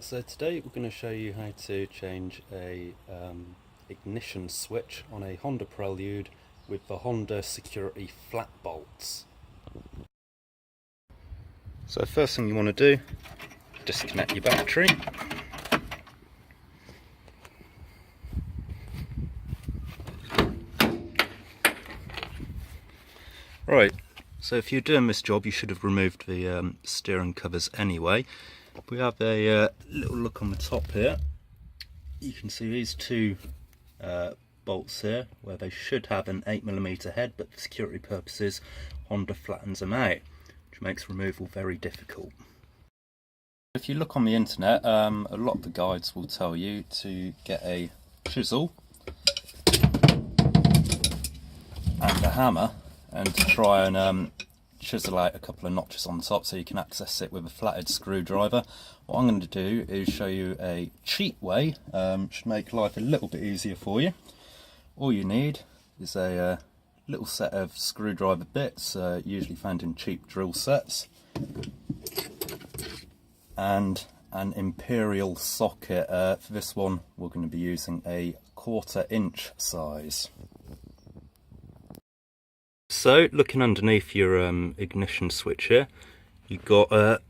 So today we're going to show you how to change a ignition switch on a Honda Prelude with the Honda security flat bolts. So first thing you want to do, disconnect your battery. Right, so if you're doing this job you should have removed the steering covers anyway. We have a little look on the top here. You can see these two bolts here where they should have an 8mm head, but for security purposes Honda flattens them out, which makes removal very difficult. If you look on the internet, a lot of the guides will tell you to get a chisel and a hammer and to try and chisel out a couple of notches on the top so you can access it with a flathead screwdriver. What I'm going to do is show you a cheap way, should make life a little bit easier for you. All you need is a little set of screwdriver bits, usually found in cheap drill sets, and an imperial socket. For this one we're going to be using a 1/4 inch size. So, looking underneath your ignition switch here, you've got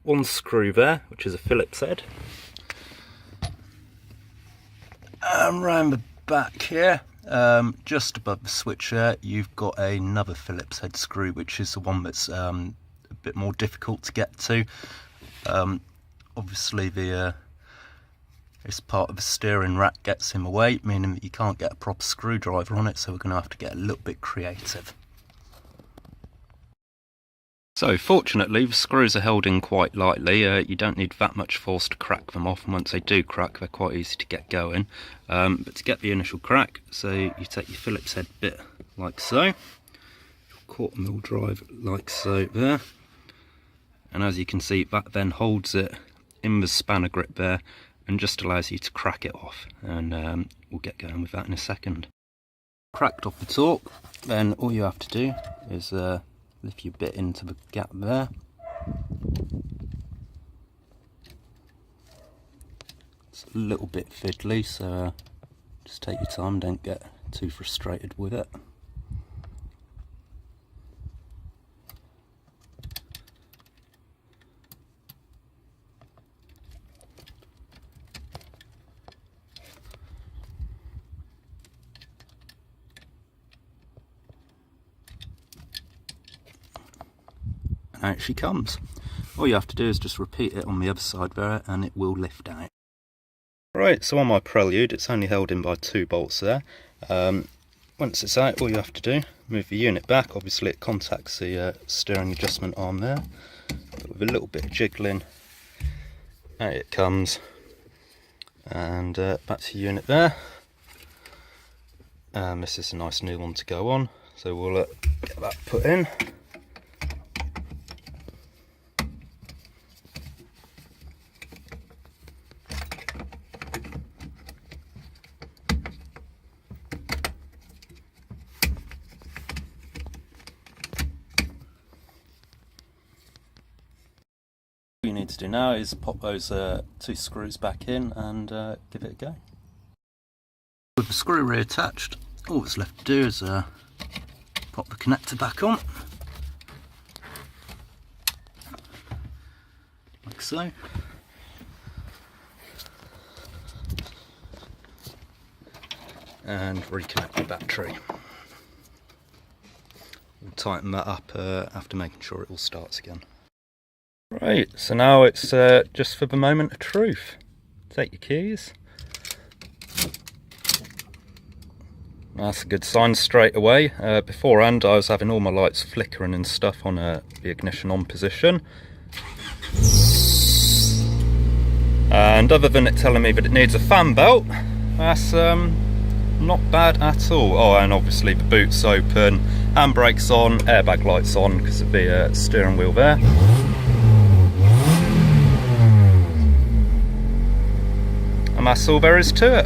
one screw there, which is a Phillips head. And round the back here, just above the switch here, you've got another Phillips head screw, which is the one that's a bit more difficult to get to. Obviously this part of the steering rack gets in the way, meaning that you can't get a proper screwdriver on it, so we're going to have to get a little bit creative. So fortunately the screws are held in quite lightly, you don't need that much force to crack them off, and once they do crack they're quite easy to get going. But to get the initial crack, so you take your Phillips head bit like so, your 1/4mm drive like so there, and as you can see that then holds it in the spanner grip there and just allows you to crack it off, and we'll get going with that in a second. Cracked off the torque, then all you have to do is lift your bit into the gap there. It's a little bit fiddly, so just take your time, don't get too frustrated with it. Out she comes. All you have to do is just repeat it on the other side there and it will lift out. Right, so on my Prelude it's only held in by 2 bolts there. Once it's out, all you have to do, move the unit back. Obviously it contacts the steering adjustment arm there, but with a little bit of jiggling out it comes, and back to the unit there. This is a nice new one to go on, so we'll get that put in. All you need to do now is pop those 2 screws back in and give it a go. With the screw reattached, all that's left to do is pop the connector back on, like so. And reconnect the battery. We'll tighten that up after making sure it all starts again. Right, so now it's just for the moment of truth. Take your keys. That's a good sign straight away. Beforehand I was having all my lights flickering and stuff on the ignition on position. And other than it telling me that it needs a fan belt, that's not bad at all. Oh, and obviously the boot's open, handbrake's on, airbag lights on because of the steering wheel there. And that's all there is to it.